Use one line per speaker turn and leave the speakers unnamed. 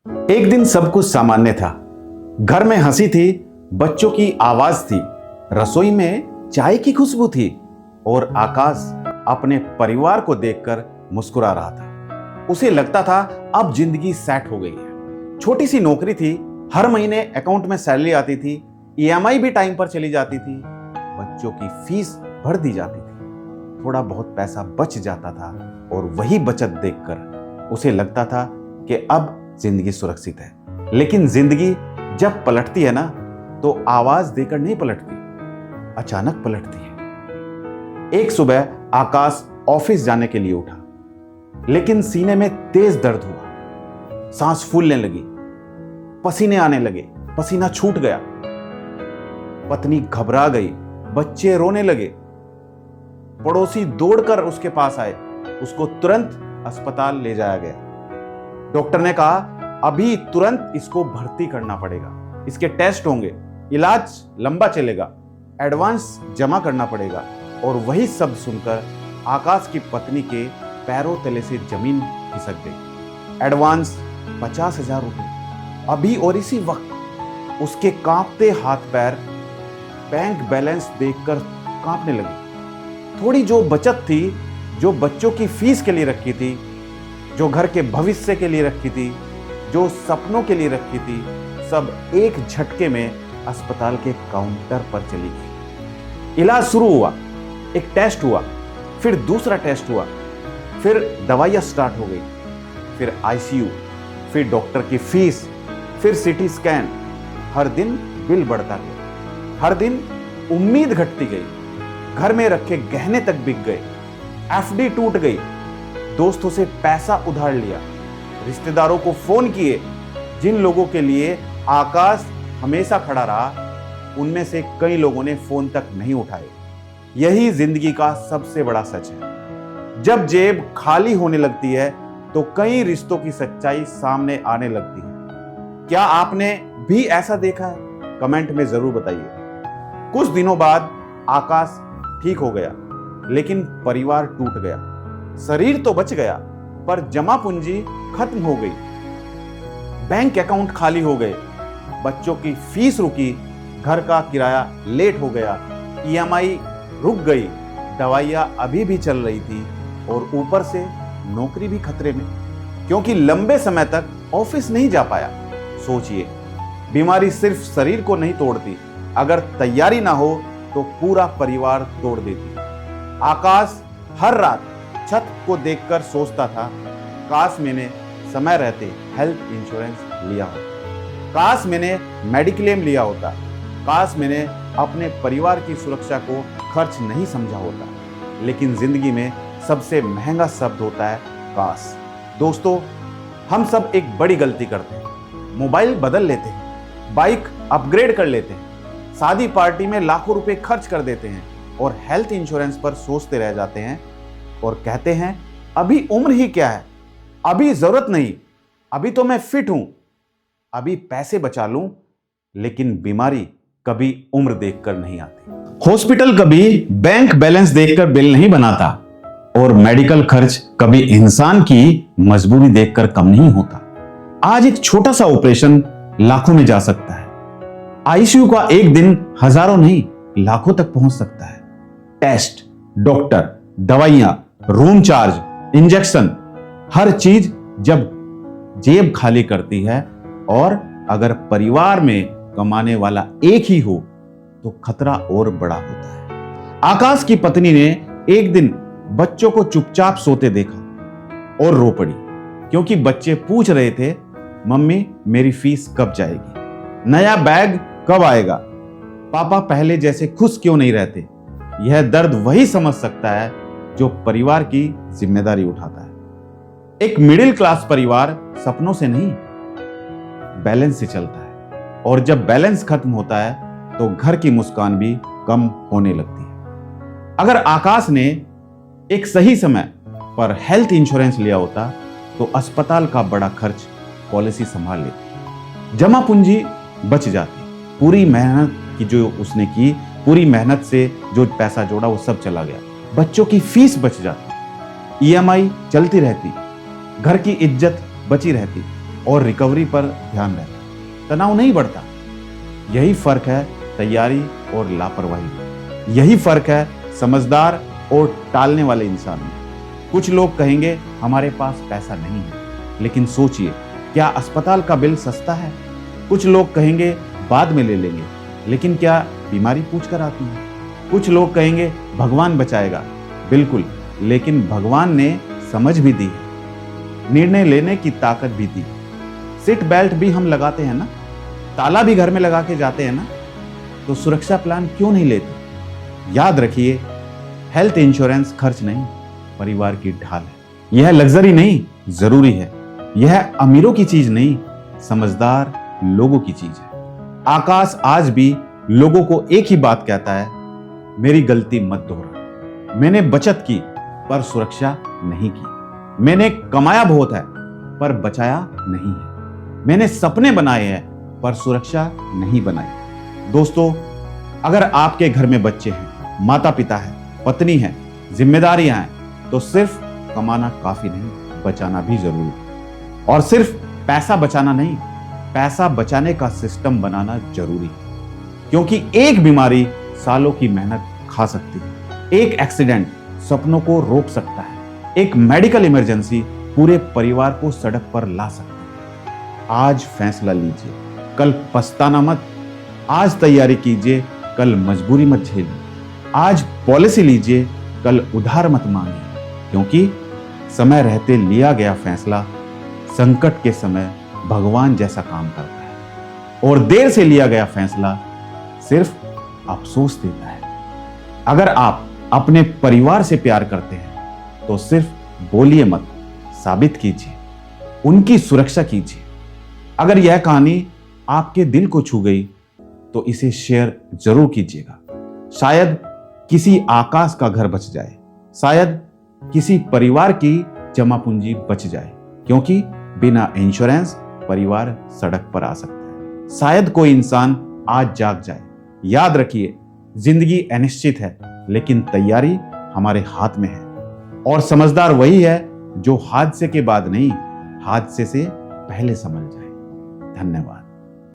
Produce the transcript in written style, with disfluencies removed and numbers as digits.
एक दिन सब कुछ सामान्य था। घर में हंसी थी, बच्चों की आवाज थी, रसोई में चाय की खुशबू थी और आकाश अपने परिवार को देखकर मुस्कुरा रहा था। उसे लगता था अब जिंदगी सेट हो गई है। छोटी सी नौकरी थी, हर महीने अकाउंट में सैलरी आती थी, ईएमआई भी टाइम पर चली जाती थी, बच्चों की फीस भर दी जाती थी, थोड़ा बहुत पैसा बच जाता था और वही बचत देखकर उसे लगता था कि अब जिंदगी सुरक्षित है। लेकिन जिंदगी जब पलटती है ना, तो आवाज देकर नहीं पलटती, अचानक पलटती है। एक सुबह आकाश ऑफिस जाने के लिए उठा, लेकिन सीने में तेज दर्द हुआ, सांस फूलने लगी, पसीने आने लगे, पसीना छूट गया। पत्नी घबरा गई, बच्चे रोने लगे। पड़ोसी दौड़कर उसके पास आए, उसको तुरंत अस्पताल ले जाया गया। डॉक्टर ने कहा अभी तुरंत इसको भर्ती करना पड़ेगा, इसके टेस्ट होंगे, इलाज लंबा चलेगा, एडवांस जमा करना पड़ेगा। और वही शब्द सुनकर आकाश की पत्नी के पैरों तले से जमीन खिसक गई। एडवांस 50,000 रुपए, अभी और इसी वक्त। उसके कांपते हाथ पैर बैंक बैलेंस देखकर कांपने लगे। थोड़ी जो बचत थी, जो बच्चों की फीस के लिए रखी थी, जो घर के भविष्य के लिए रखी थी, जो सपनों के लिए रखी थी, सब एक झटके में अस्पताल के काउंटर पर चली गई। इलाज शुरू हुआ, एक टेस्ट हुआ, फिर दूसरा टेस्ट हुआ, फिर दवाइयां स्टार्ट हो गई, फिर आईसीयू, फिर डॉक्टर की फीस, फिर सीटी स्कैन। हर दिन बिल बढ़ता गया, हर दिन उम्मीद घटती गई। घर में रखे गहने तक बिक गए, एफडी टूट गई, दोस्तों से पैसा उधार लिया, रिश्तेदारों को फोन किए। जिन लोगों के लिए आकाश हमेशा खड़ा रहा, उनमें से कई लोगों ने फोन तक नहीं उठाए। यही जिंदगी का सबसे बड़ा सच है। जब जेब खाली होने लगती है तो कई रिश्तों की सच्चाई सामने आने लगती है। क्या आपने भी ऐसा देखा है? कमेंट में जरूर बताइए। कुछ दिनों बाद आकाश ठीक हो गया, लेकिन परिवार टूट गया। शरीर तो बच गया, पर जमा पूंजी खत्म हो गई। बैंक अकाउंट खाली हो गए, बच्चों की फीस रुकी, घर का किराया लेट हो गया, ईएमआई रुक गई, दवाइयां अभी भी चल रही थी और ऊपर से नौकरी भी खतरे में, क्योंकि लंबे समय तक ऑफिस नहीं जा पाया। सोचिए, बीमारी सिर्फ शरीर को नहीं तोड़ती, अगर तैयारी ना हो तो पूरा परिवार तोड़ देती। आकाश हर रात छत को देखकर सोचता था, काश मैंने समय रहते हेल्थ इंश्योरेंस लिया होता, काश मैंने मेडिक्लेम लिया होता, काश मैंने अपने परिवार की सुरक्षा को खर्च नहीं समझा होता। लेकिन जिंदगी में सबसे महंगा शब्द होता है काश। दोस्तों, हम सब एक बड़ी गलती करते हैं। मोबाइल बदल लेते हैं, बाइक अपग्रेड कर लेते हैं, शादी पार्टी में लाखों रुपए खर्च कर देते हैं और हेल्थ इंश्योरेंस पर सोचते रह जाते हैं और कहते हैं अभी उम्र ही क्या है, अभी जरूरत नहीं, अभी तो मैं फिट हूं, अभी पैसे बचा लूं। लेकिन बीमारी कभी उम्र देखकर नहीं आती, हॉस्पिटल कभी बैंक बैलेंस देखकर बिल नहीं बनाता और मेडिकल खर्च कभी इंसान की मजबूरी देखकर कम नहीं होता। आज एक छोटा सा ऑपरेशन लाखों में जा सकता है, आईसीयू का एक दिन हजारों नहीं लाखों तक पहुंच सकता है। टेस्ट, डॉक्टर, दवाइयां, रूम चार्ज, इंजेक्शन, हर चीज जब जेब खाली करती है और अगर परिवार में कमाने वाला एक ही हो तो खतरा और बड़ा होता है। आकाश की पत्नी ने एक दिन बच्चों को चुपचाप सोते देखा और रो पड़ी, क्योंकि बच्चे पूछ रहे थे, मम्मी मेरी फीस कब जाएगी, नया बैग कब आएगा, पापा पहले जैसे खुश क्यों नहीं रहते। यह दर्द वही समझ सकता है जो परिवार की जिम्मेदारी उठाता है। एक मिडिल क्लास परिवार सपनों से नहीं, बैलेंस से चलता है, और जब बैलेंस खत्म होता है तो घर की मुस्कान भी कम होने लगती है। अगर आकाश ने एक सही समय पर हेल्थ इंश्योरेंस लिया होता तो अस्पताल का बड़ा खर्च पॉलिसी संभाल लेती, जमा पूंजी बच जाती, पूरी मेहनत की जो उसने की, पूरी मेहनत से जो पैसा जोड़ा वो सब चला गया, बच्चों की फीस बच जाती, ईएमआई चलती रहती, घर की इज्जत बची रहती और रिकवरी पर ध्यान रहता है, तनाव नहीं बढ़ता। यही फर्क है तैयारी और लापरवाही। यही फर्क है समझदार और टालने वाले इंसान में। कुछ लोग कहेंगे हमारे पास पैसा नहीं है, लेकिन सोचिए क्या अस्पताल का बिल सस्ता है? कुछ लोग कहेंगे बाद में ले लेंगे, लेकिन क्या बीमारी पूछ कर आती है? कुछ लोग कहेंगे भगवान बचाएगा, बिल्कुल, लेकिन भगवान ने समझ भी दी है, निर्णय लेने की ताकत भी दी। सीट बेल्ट भी हम लगाते हैं ना, ताला भी घर में लगा के जाते हैं ना, तो सुरक्षा प्लान क्यों नहीं लेते? याद रखिए, हेल्थ इंश्योरेंस खर्च नहीं, परिवार की ढाल है। यह लग्जरी नहीं, जरूरी है। यह अमीरों की चीज नहीं, समझदार लोगों की चीज है। आकाश आज भी लोगों को एक ही बात कहता है, मेरी गलती मत दोहरा। मैंने बचत की पर सुरक्षा नहीं की। मैंने कमाया बहुत है पर बचाया नहीं है। मैंने सपने बनाए हैं पर सुरक्षा नहीं बनाई। दोस्तों, अगर आपके घर में बच्चे हैं, माता पिता है, पत्नी है, जिम्मेदारियां हैं, तो सिर्फ कमाना काफी नहीं, बचाना भी जरूरी है। और सिर्फ पैसा बचाना नहीं, पैसा बचाने का सिस्टम बनाना जरूरी है। क्योंकि एक बीमारी सालों की मेहनत खा सकती है, एक एक्सीडेंट सपनों को रोक सकता है, एक मेडिकल इमरजेंसी पूरे परिवार को सड़क पर ला सकती है। आज फैसला लीजिए, कल पछताना मत। आज तैयारी कीजिए, कल मजबूरी मत झेलिए। आज पॉलिसी लीजिए, कल उधार मत मांगिए। क्योंकि समय रहते लिया गया फैसला संकट के समय भगवान जैसा काम करता है, और देर से लिया गया फैसला सिर्फ अफसोस देता है। अगर आप अपने परिवार से प्यार करते हैं तो सिर्फ बोलिए मत, साबित कीजिए, उनकी सुरक्षा कीजिए। अगर यह कहानी आपके दिल को छू गई तो इसे शेयर जरूर कीजिएगा। शायद किसी आकाश का घर बच जाए, शायद किसी परिवार की जमा पूंजी बच जाए। क्योंकि बिना इंश्योरेंस परिवार सड़क पर आ सकता है। शायद कोई इंसान आज जाग जाए। याद रखिए, जिंदगी अनिश्चित है, लेकिन तैयारी हमारे हाथ में है। और समझदार वही है जो हादसे के बाद नहीं, हादसे से पहले समझ जाए। धन्यवाद।